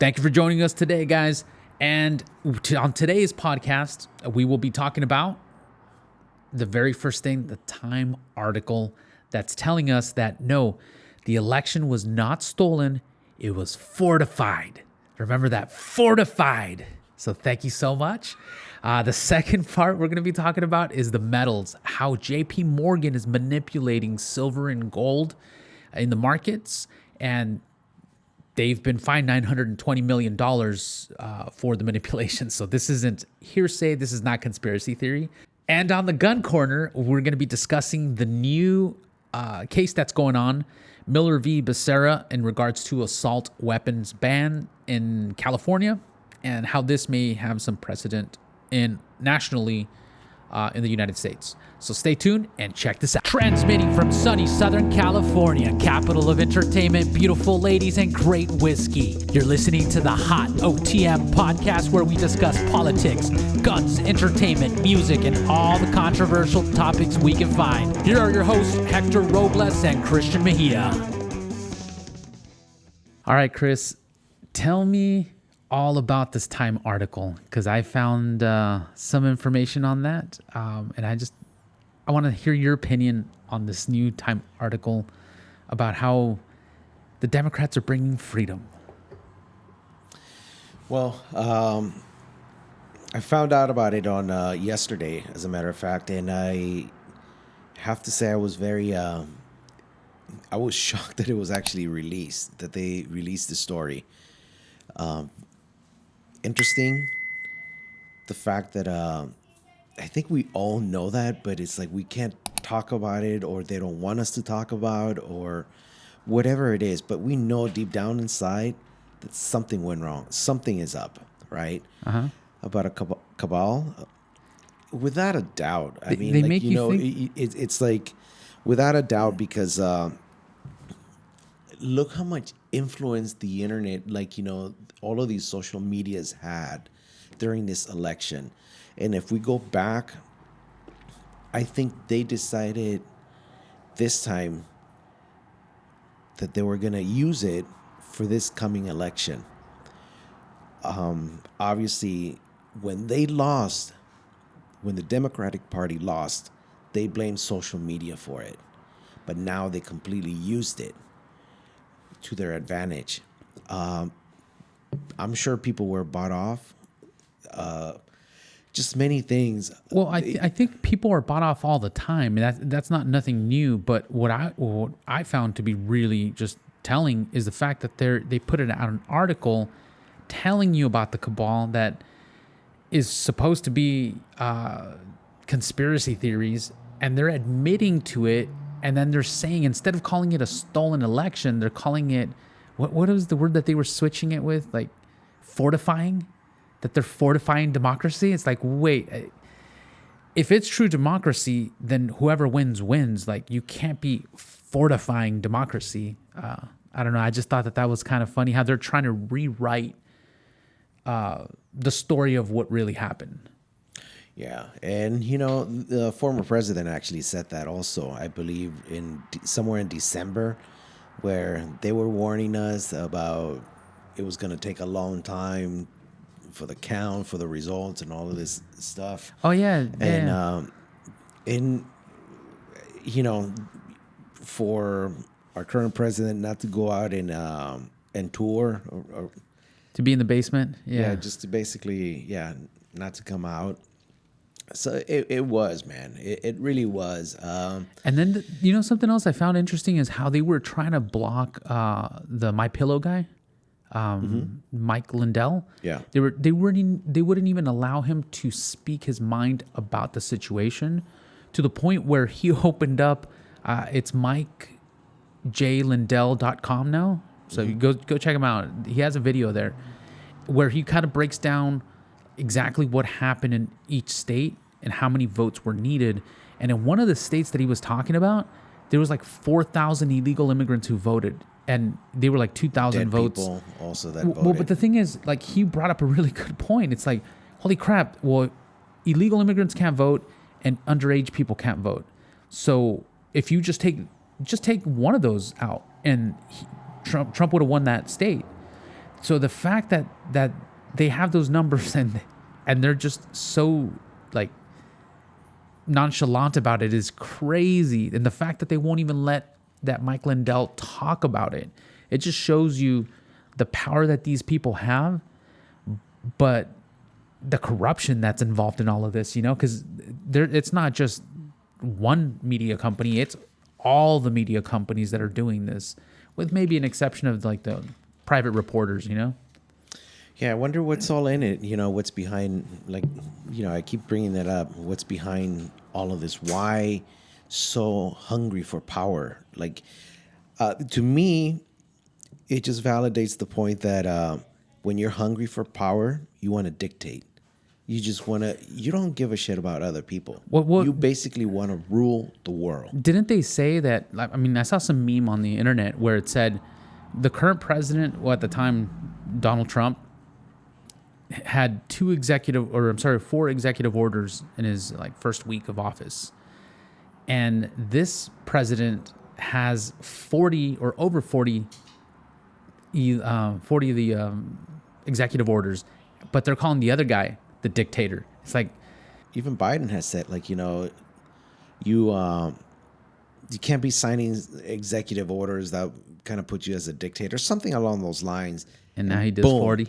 Thank you for joining us today, guys. And on today's podcast, we will be talking about the very first thing, the Time article that's telling us that no, the election was not stolen, it was fortified. Remember that, fortified. So thank you so much. The second part we're going to be talking about is the metals, how JP Morgan is manipulating silver and gold in the markets, and they've been fined $920 million for the manipulation. So this isn't hearsay. This is not conspiracy theory. And on the gun corner, we're going to be discussing the new case that's going on, Miller v. Becerra, in regards to assault weapons ban in California, and how this may have some precedent nationally in the United States. So stay tuned and check this out. Transmitting from sunny Southern California, capital of entertainment, beautiful ladies, and great whiskey. You're listening to the Hot OTM Podcast, where we discuss politics, guns, entertainment, music, and all the controversial topics we can find. Here are your hosts, Hector Robles and Christian Mejia. All right, Chris, tell me all about this Time article, because I found some information on that, and I want to hear your opinion on this new Time article about how the Democrats are bringing freedom. Well, I found out about it on yesterday, as a matter of fact, and I have to say I was I was shocked that it was actually released, that they released the story. Interesting, the fact that I think we all know that, but it's like we can't talk about it, or they don't want us to talk about, or whatever it is. But we know deep down inside that something went wrong. Something is up, right? About a cabal, without a doubt. I mean, they like, make you know, think? it's like without a doubt, because look how much influence the internet, like, you know, all of these social medias had during this election. And if we go back, I think they decided this time that they were going to use it for this coming election. Obviously, when they lost, when the Democratic Party lost, they blamed social media for it. But now they completely used it to their advantage. I'm sure people were bought off. Just many things. Well, I think people are bought off all the time. That's not nothing new. But what I found to be really just telling is the fact that they put it out an article telling you about the cabal that is supposed to be conspiracy theories, and they're admitting to it. And then they're saying, instead of calling it a stolen election, they're calling it, what was the word that they were switching it with? Like fortifying? That they're fortifying democracy? It's like, wait, if it's true democracy, then whoever wins. Like, you can't be fortifying democracy. I don't know. I just thought that was kind of funny how they're trying to rewrite the story of what really happened. Yeah, and you know, the former president actually said that also, I believe, somewhere in December, where they were warning us about it was going to take a long time for the count, for the results, and all of this stuff. Oh yeah, and you know, for our current president not to go out and tour, or to be in the basement, just to basically, not to come out. So it was, man. It really was. And then, you know, something else I found interesting is how they were trying to block the MyPillow guy, Mike Lindell. Yeah. They wouldn't even allow him to speak his mind about the situation, to the point where he opened up. It's MikeJLindell.com now. So you go check him out. He has a video there where he kind of breaks down exactly what happened in each state and how many votes were needed. And in one of the states that he was talking about, there was like 4,000 illegal immigrants who voted, and they were like 2,000 votes. People also that voted. Well, but the thing is, like, he brought up a really good point. It's like, holy crap. Well, illegal immigrants can't vote and underage people can't vote. So if you just take one of those out, and Trump would have won that state. So the fact that they have those numbers and they're just so like nonchalant about it is crazy. And the fact that they won't even let that Mike Lindell talk about it, it just shows you the power that these people have, but the corruption that's involved in all of this, because it's not just one media company, it's all the media companies that are doing this, with maybe an exception of like the private reporters, Yeah, I wonder what's all in it. What's behind, like, I keep bringing that up. What's behind all of this? Why so hungry for power? Like, to me, it just validates the point that when you're hungry for power, you want to dictate. You just want to, you don't give a shit about other people. You basically want to rule the world. Didn't they say that? I mean, I saw some meme on the internet where it said the current president, at the time, Donald Trump, had 4 executive orders in his first week of office. And this president has 40 or over 40 of the executive orders, but they're calling the other guy the dictator. It's like, even Biden has said, you can't be signing executive orders that kind of put you as a dictator, something along those lines. And now he does 40.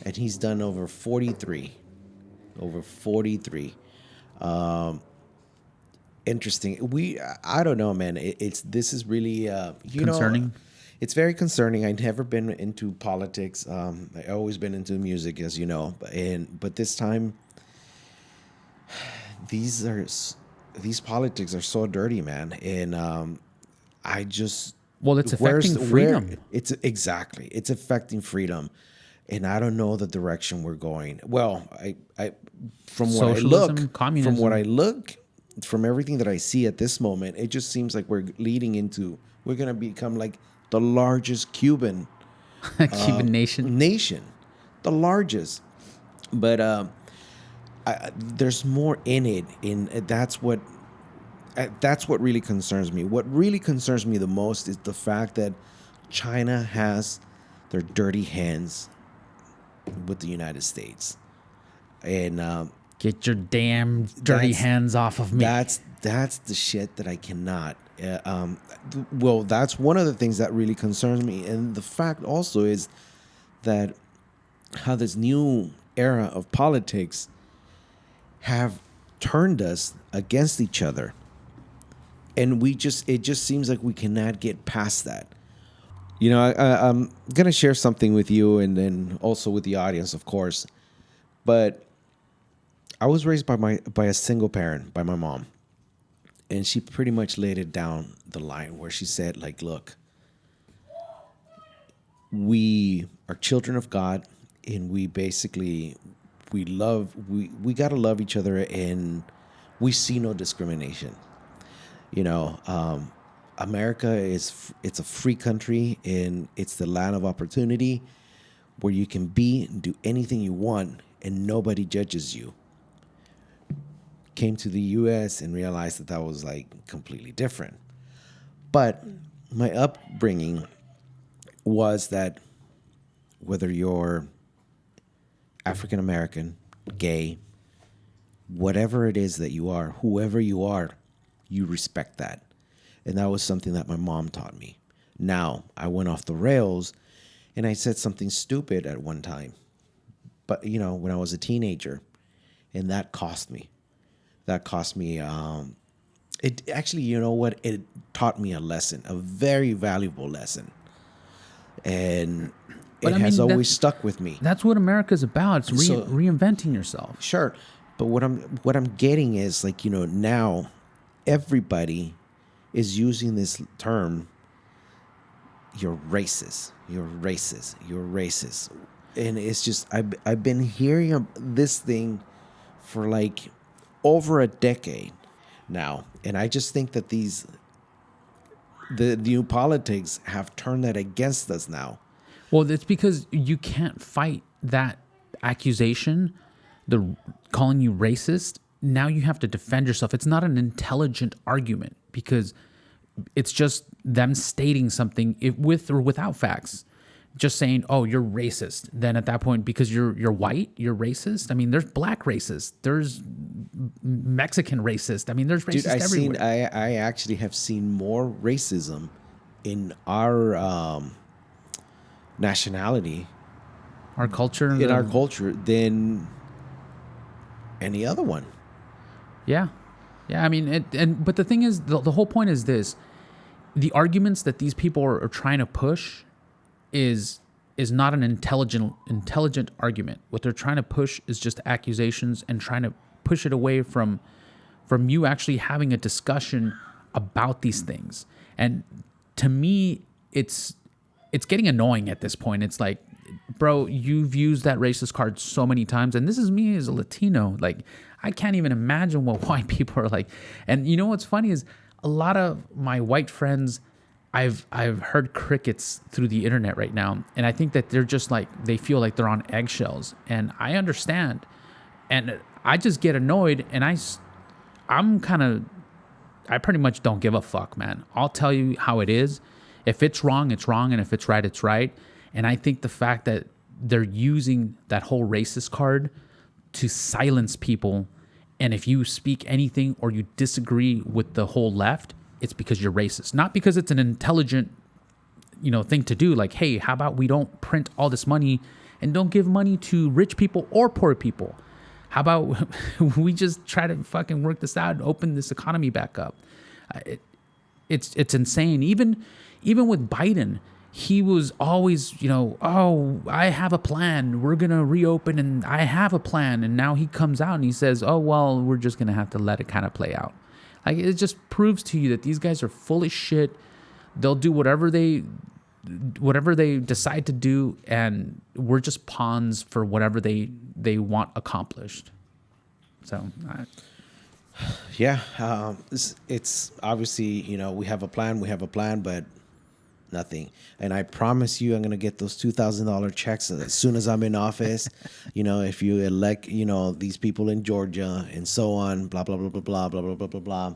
And he's done over 43. Interesting. I don't know, man. This is really concerning. It's very concerning. I've never been into politics. I've always been into music, as you know. But this time, these politics are so dirty, man. And I just it's affecting freedom. It's affecting freedom, and I don't know the direction we're going. Well, from everything that I see at this moment, it just seems like we're going to become like the largest Cuban nation, the largest. But there's more in it, that's what really concerns me. What really concerns me the most is the fact that China has their dirty hands with the United States, and get your damn dirty hands off of me. That's the shit that I cannot. Well, that's one of the things that really concerns me, and the fact also is that how this new era of politics have turned us against each other, and it just seems like we cannot get past that. I'm gonna share something with you, and then also with the audience, of course. But I was raised by a single parent, by my mom. And she pretty much laid it down the line where she said, look, we are children of God, and we got to love each other, and we see no discrimination. America it's a free country, and it's the land of opportunity where you can be and do anything you want, and nobody judges you. Came to the U.S. and realized that was completely different. But my upbringing was that whether you're African American, gay, whatever it is that you are, whoever you are, you respect that. And that was something that my mom taught me. Now, I went off the rails and I said something stupid at one time. But, when I was a teenager, and that cost me. It actually, it taught me a lesson, a very valuable lesson. And it has always stuck with me. That's what America's about. It's reinventing yourself. Sure. But what I'm getting is now everybody is using this term, you're racist. And it's just, I've been hearing this thing for over a decade now, and I just think that the new politics have turned that against us now. Well, it's because you can't fight that accusation, the calling you racist. Now you have to defend yourself. It's not an intelligent argument because it's just them stating something with or without facts. just saying, "Oh, you're racist." Then at that point, because you're white, you're racist. I mean, there's black racist, there's Mexican racist. I mean, there's racist everywhere. I actually have seen more racism in our nationality, Our culture, in our culture, than any other one. Yeah. I mean, but the thing is, the whole point is this: the arguments that these people are trying to push is not an intelligent argument. What they're trying to push is just accusations and trying to push it away from you actually having a discussion about these things. And to me, it's getting annoying at this point. It's like, bro, you've used that racist card so many times, and this is me as a Latino. Like, I can't even imagine what white people are like. And you know what's funny is a lot of my white friends, I've heard crickets through the internet right now, and I think that they're just like, they feel like they're on eggshells, and I understand, and I just get annoyed, and I pretty much don't give a fuck, man. I'll tell you how it is. If it's wrong, it's wrong, and if it's right, it's right. And I think the fact that they're using that whole racist card to silence people, and if you speak anything or you disagree with the whole left, it's because you're racist, not because it's an intelligent, thing to do. Like, hey, how about we don't print all this money and don't give money to rich people or poor people? How about we just try to fucking work this out and open this economy back up? It's insane. Even with Biden, he was always, oh, I have a plan. We're going to reopen and I have a plan. And now he comes out and he says, oh, well, we're just going to have to let it kind of play out. Like, it just proves to you that these guys are full of shit. They'll do whatever they decide to do, and we're just pawns for whatever they want accomplished. So, yeah, it's obviously, we have a plan, but nothing. And I promise you, I'm going to get those $2,000 checks as soon as I'm in office. If you elect, these people in Georgia and so on, blah, blah, blah, blah, blah, blah, blah, blah, blah, blah.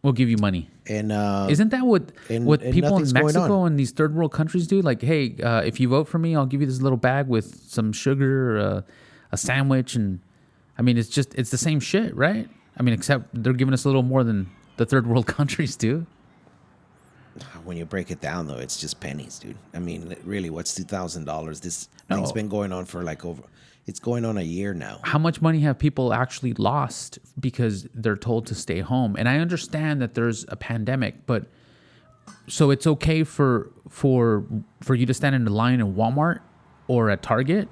We'll give you money. And isn't that what people in Mexico and these third world countries do? Like, hey, if you vote for me, I'll give you this little bag with some sugar, a sandwich, and I mean, it's the same shit, right? I mean, except they're giving us a little more than the third world countries do. When you break it down, though, it's just pennies, dude. I mean, really, what's $2,000? This thing's been going on for it's going on a year now. How much money have people actually lost because they're told to stay home? And I understand that there's a pandemic, but so it's okay for you to stand in the line in Walmart or at Target,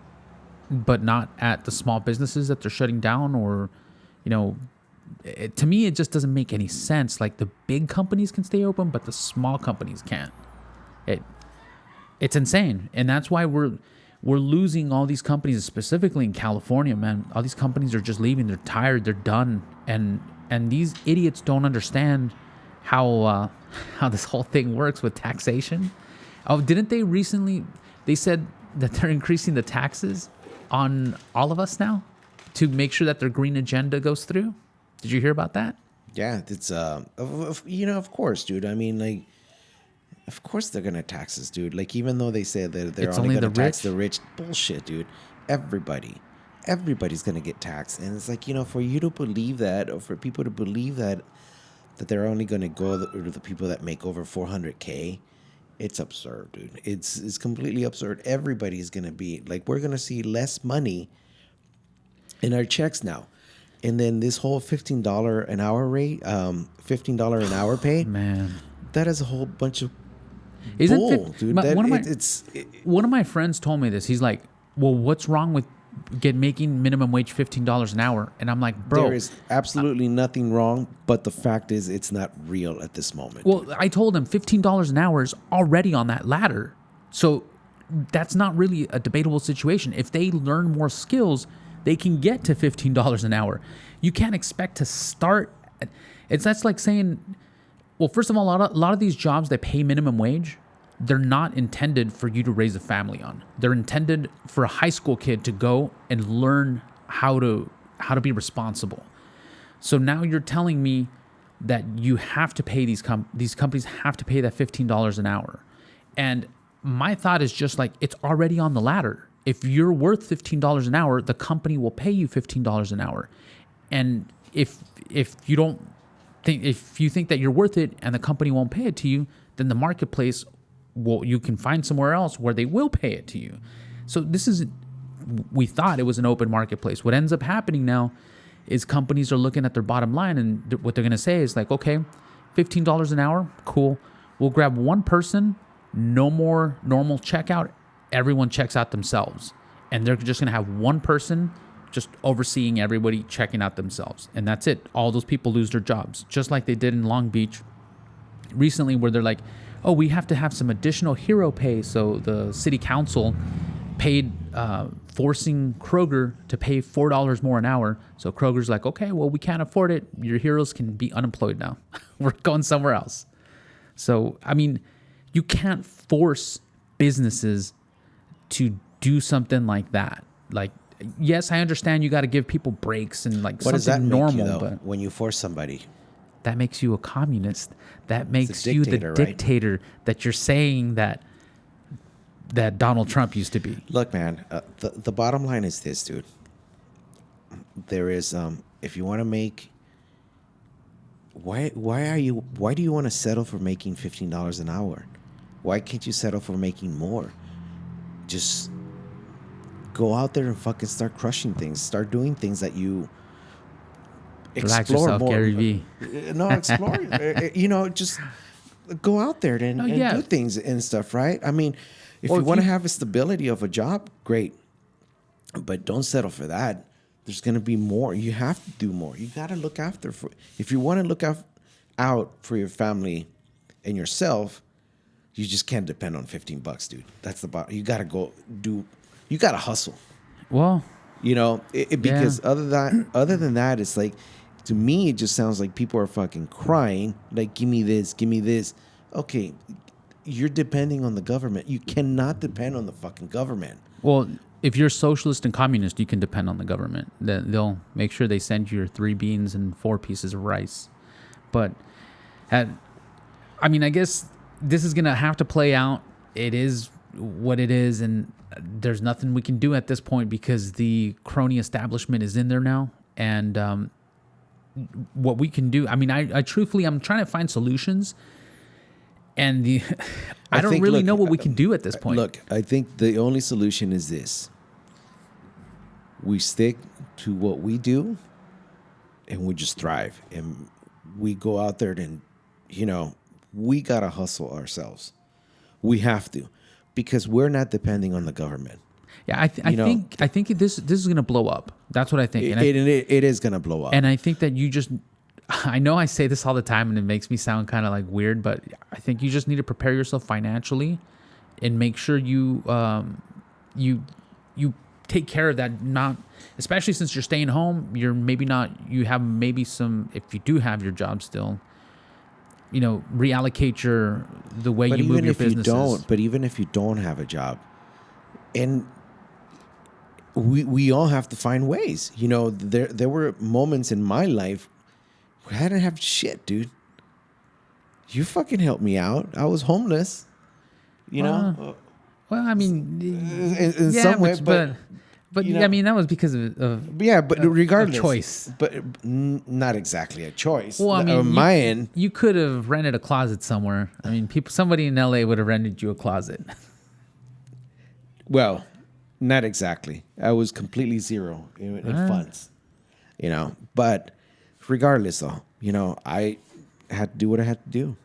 but not at the small businesses that they're shutting down, or, to me, it just doesn't make any sense. Like, the big companies can stay open, but the small companies can't. It's insane. And that's why we're losing all these companies, specifically in California, man. All these companies are just leaving. They're tired. They're done. And these idiots don't understand how this whole thing works with taxation. Oh, didn't they recently? They said that they're increasing the taxes on all of us now to make sure that their green agenda goes through. Did you hear about that? Yeah, it's of course, dude. I mean, like, of course they're gonna tax us, dude. Like, even though they say that they're only gonna tax the rich, bullshit, dude. Everybody's gonna get taxed, and it's like, for you to believe that, or for people to believe that they're only gonna go to the people that make over $400K. It's absurd, dude. It's completely absurd. Everybody's gonna be like, we're gonna see less money in our checks now. And then this whole $15 an hour rate, $15 an hour pay, man, that is a whole bunch of bull, dude. One of my friends told me this. He's like, well, what's wrong with making minimum wage $15 an hour? And I'm like, bro, there is absolutely nothing wrong, but the fact is, it's not real at this moment. Well, I told him $15 an hour is already on that ladder. So that's not really a debatable situation. If they learn more skills, they can get to $15 an hour. You can't expect to start. That's like saying, well, first of all, a lot of these jobs that pay minimum wage, they're not intended for you to raise a family on. They're intended for a high school kid to go and learn how to be responsible. So now you're telling me that you have to pay these companies have to pay that $15 an hour. And my thought is just like, it's already on the ladder. If you're worth $15 an hour, the company will pay you $15 an hour. And if you don't think, if you think that you're worth it and the company won't pay it to you, then the marketplace, well, you can find somewhere else where they will pay it to you. So we thought it was an open marketplace. What ends up happening now is companies are looking at their bottom line, and what they're going to say is like, okay, $15 an hour, cool. We'll grab one person, no more normal checkout. Everyone checks out themselves. And they're just going to have one person just overseeing everybody checking out themselves. And that's it. All those people lose their jobs, just like they did in Long Beach recently, where they're like, oh, we have to have some additional hero pay. So the city council paid, forcing Kroger to pay $4 more an hour. So Kroger's like, okay, well, we can't afford it. Your heroes can be unemployed now. We're going somewhere else. So, I mean, you can't force businesses to do something like that. Like, yes, I understand you got to give people breaks and like what something does that normal, make you, though, but when you force somebody? That makes you a communist. That makes you the right? dictator that you're saying that Donald Trump used to be. Look, man, the bottom line is this, dude. There is, if you want to make, why do you want to settle for making $15 an hour? Why can't you settle for making more? Just go out there and fucking start crushing things. Start doing things that you Relax explore yourself, more. Gary V. No, explore. Just go out there and do things and stuff, right? I mean, if you want to have a stability of a job, great. But don't settle for that. There's going to be more. You have to do more. You got to look after. If you want to look out for your family and yourself, you just can't depend on $15, dude. That's the bottom. You got to go do. You got to hustle. Well, because other than that, it's like, to me, it just sounds like people are fucking crying. Like, give me this, give me this. Okay, you're depending on the government. You cannot depend on the fucking government. Well, if you're socialist and communist, you can depend on the government. They'll make sure they send you your 3 beans and 4 pieces of rice. But, I guess this is going to have to play out. It is what it is, and there's nothing we can do at this point because the crony establishment is in there now. And what we can do, I truthfully, I'm trying to find solutions. And I don't really know what we can do at this point. Look, I think the only solution is this. We stick to what we do and we just thrive. And we go out there and, we got to hustle ourselves. We have to, because we're not depending on the government. Yeah, I think this is going to blow up. That's what I think. And it is going to blow up. And I think that I know I say this all the time and it makes me sound kind of like weird, but I think you just need to prepare yourself financially and make sure you take care of that. Not, especially since you're staying home, you have maybe some, if you do have your job still, reallocate the way you move your businesses. But even if you don't have a job, and we all have to find ways. There were moments in my life where I didn't have shit, dude. You fucking helped me out. I was homeless. Well, in some way, but that was because of but regardless, of choice. But not exactly a choice. Well, on my end, you could have rented a closet somewhere. Somebody in LA would have rented you a closet. Well, not exactly. I was completely zero in funds. But regardless, though, I had to do what I had to do.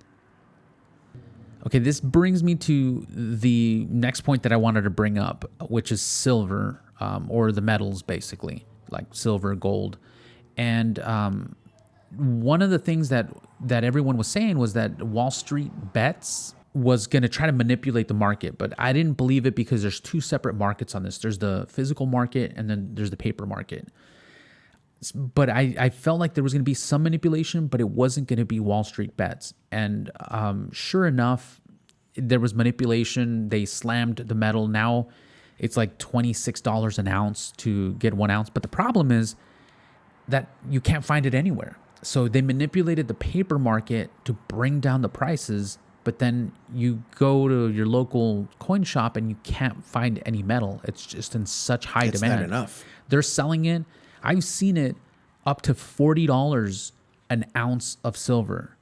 Okay, this brings me to the next point that I wanted to bring up, which is silver, or the metals, basically, like silver, gold. And one of the things that everyone was saying was that Wall Street Bets was going to try to manipulate the market, but I didn't believe it because there's 2 separate markets on this. There's the physical market and then there's the paper market. But I felt like there was going to be some manipulation, but it wasn't going to be Wall Street Bets. And sure enough, there was manipulation. They slammed the metal. Now it's like $26 an ounce to get 1 ounce. But the problem is that you can't find it anywhere. So they manipulated the paper market to bring down the prices but then you go to your local coin shop and you can't find any metal. It's just in such high It's demand. not enough. They're selling it. I've seen it up to $40 an ounce of silver,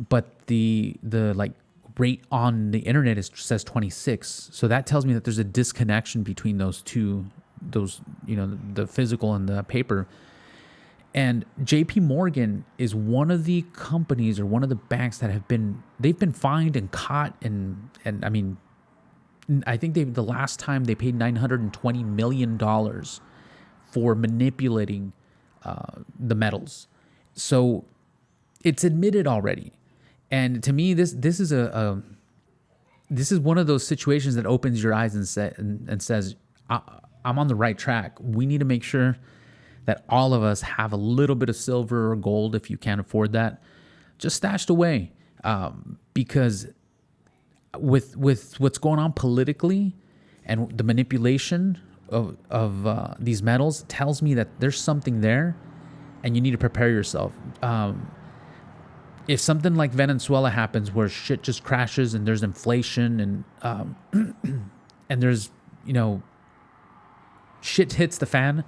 but the like rate on the internet says 26. So that tells me that there's a disconnection between those two, the physical and the paper. And JP Morgan is one of the companies or one of the banks that they've been fined and caught and I mean, I think the last time they paid $920 million for manipulating the metals. So it's admitted already. And to me, this is this is one of those situations that opens your eyes and says, I'm on the right track. We need to make sure that all of us have a little bit of silver or gold, if you can't afford that, just stashed away. Because with what's going on politically and the manipulation of these metals tells me that there's something there, and you need to prepare yourself. If something like Venezuela happens, where shit just crashes and there's inflation and and there's shit hits the fan,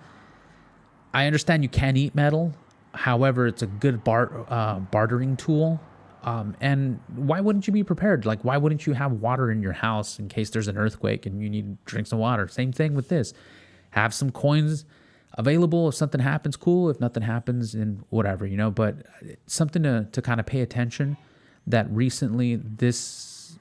I understand you can't eat metal. However, it's a good bartering tool. And why wouldn't you be prepared? Like, why wouldn't you have water in your house in case there's an earthquake and you need to drink some water? Same thing with this. Have some coins available. If something happens, cool. If nothing happens, then whatever, But it's something to kind of pay attention. That recently, this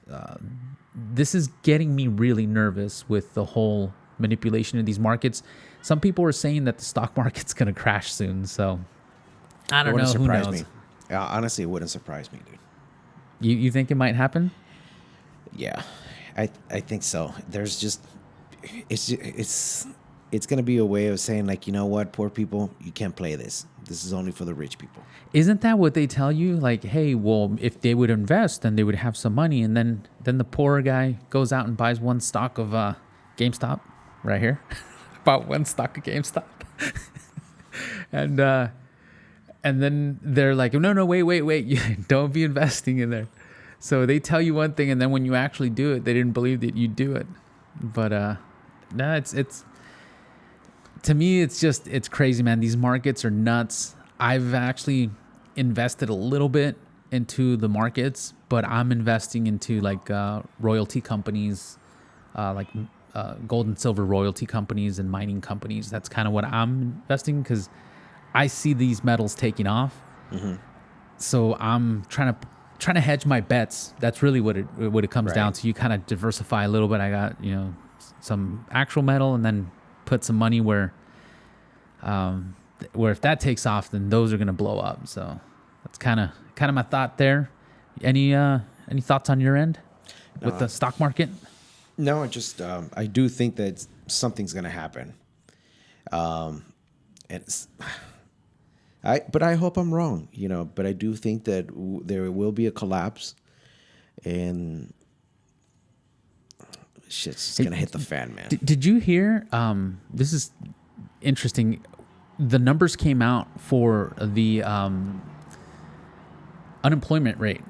is getting me really nervous with the whole manipulation of these markets. Some people are saying that the stock market's going to crash soon. So I don't know. Who knows? Me. Honestly, it wouldn't surprise me, dude. You think it might happen? Yeah, I think so. There's just it's going to be a way of saying, like, you know what, poor people, you can't play this. This is only for the rich people. Isn't that what they tell you? Like, hey, well, if they would invest, then they would have some money, and then the poor guy goes out and buys one stock of GameStop right here. Bought one stock of GameStop. And then they're like, no, wait, you don't be investing in there. So they tell you one thing, and then when you actually do it, they didn't believe that you'd do it. But no, it's to me, it's crazy, man. These markets are nuts. I've actually invested a little bit into the markets, but I'm investing into like royalty companies, like gold and silver royalty companies and mining companies. That's kind of what I'm investing, because I see these metals taking off. Mm-hmm. So I'm trying to hedge my bets. That's really what it comes down to. You kind of diversify a little bit. I got some actual metal, and then put some money where if that takes off, then those are gonna blow up. So that's kind of my thought there. Any thoughts on your end with the stock market? No, I do think that something's gonna happen. But I hope I'm wrong, But I do think that there will be a collapse, and shit's gonna hit the fan, man. Did you hear? This is interesting. The numbers came out for the unemployment rate,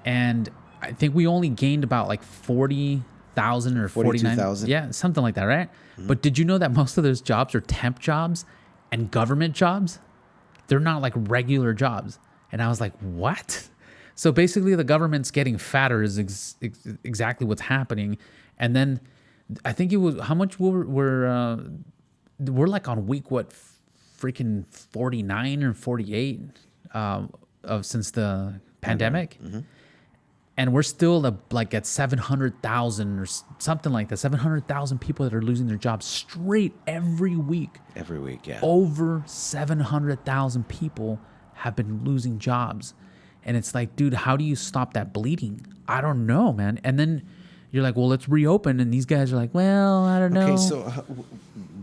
and I think we only gained about like 40,000 or 49,000. Yeah, something like that, right? Mm-hmm. But did you know that most of those jobs are temp jobs and government jobs? They're not like regular jobs. And I was like, what? So basically the government's getting fatter is exactly what's happening. And then I think it was, how much we're like on week, freaking 49 or 48 since the pandemic. Mm-hmm. And we're still at 700,000 or something like that. 700,000 people that are losing their jobs straight every week. Every week, yeah. Over 700,000 people have been losing jobs. And it's like, dude, how do you stop that bleeding? I don't know, man. And then you're like, well, let's reopen. And these guys are like, well, I don't know. Okay, so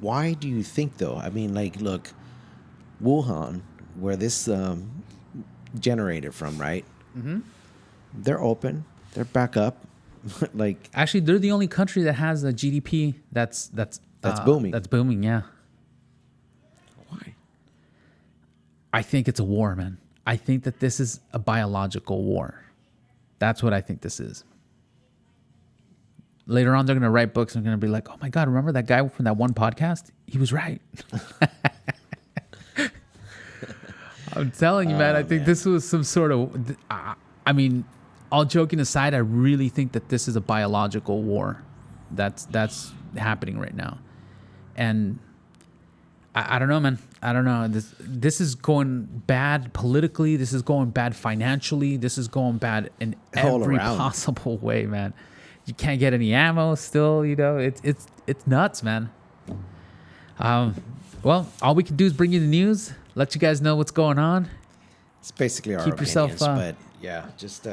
why do you think, though? I mean, like, look, Wuhan, where this generated from, right? Mm-hmm. They're open. They're back up. Like, actually, they're the only country that has a GDP that's booming. That's booming, yeah. Why? I think it's a war, man. I think that this is a biological war. That's what I think this is. Later on, they're going to write books and they're going to be like, oh my God, remember that guy from that one podcast? He was right. I'm telling you, man, I think this was some sort of, I mean, all joking aside, I really think that this is a biological war that's happening right now. And I don't know, man. I don't know. This is going bad politically. This is going bad financially. This is going bad in every possible way, man. You can't get any ammo still, you know. It's nuts, man. Well, all we can do is bring you the news, let you guys know what's going on. It's basically our opinions, but yeah, just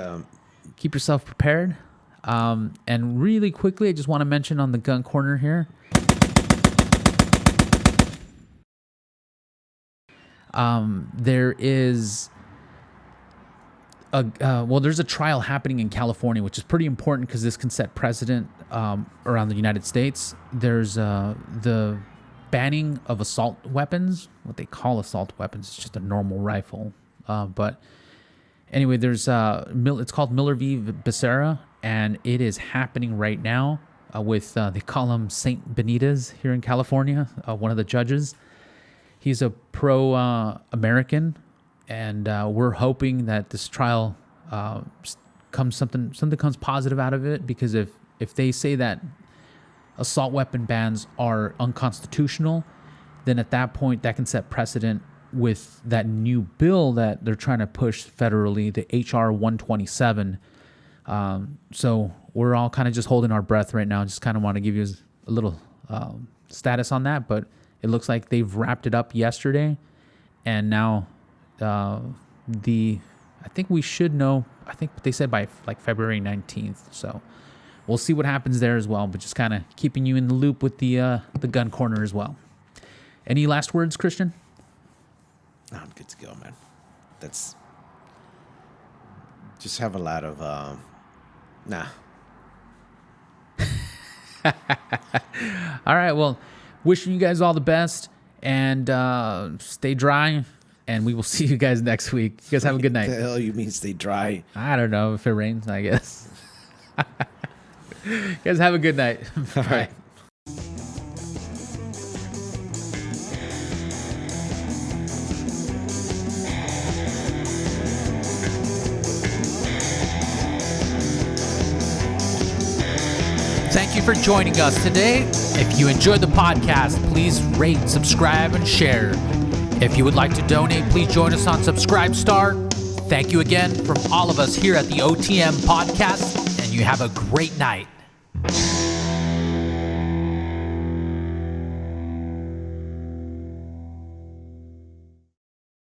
keep yourself prepared. And really quickly, I just want to mention on the gun corner here. There is there's a trial happening in California, which is pretty important because this can set precedent around the United States. There's the banning of assault weapons, what they call assault weapons. It's just a normal rifle. But anyway, there's it's called Miller v. Becerra, and it is happening right now with, they call him Saint Benitez here in California, one of the judges. He's a pro-American, and we're hoping that this trial something comes positive out of it, because if they say that assault weapon bans are unconstitutional, then at that point that can set precedent with that new bill that they're trying to push federally, the HR 127. So we're all kind of just holding our breath right now. Just kind of want to give you a little status on that, but it looks like they've wrapped it up yesterday, and now I think we should know. I think they said by like February 19th. So we'll see what happens there as well. But just kind of keeping you in the loop with the gun corner as well. Any last words, Christian? I'm good to go, man. That's just have a lot of nah. All right. Well, wishing you guys all the best, and stay dry. And we will see you guys next week. You guys have a good night. What the hell you mean stay dry? I don't know. If it rains, I guess. You guys have a good night. Bye. Thank you for joining us today. If you enjoyed the podcast, please rate, subscribe, and share. If you would like to donate, please join us on Subscribestar. Thank you again from all of us here at the OTM Podcast, and you have a great night.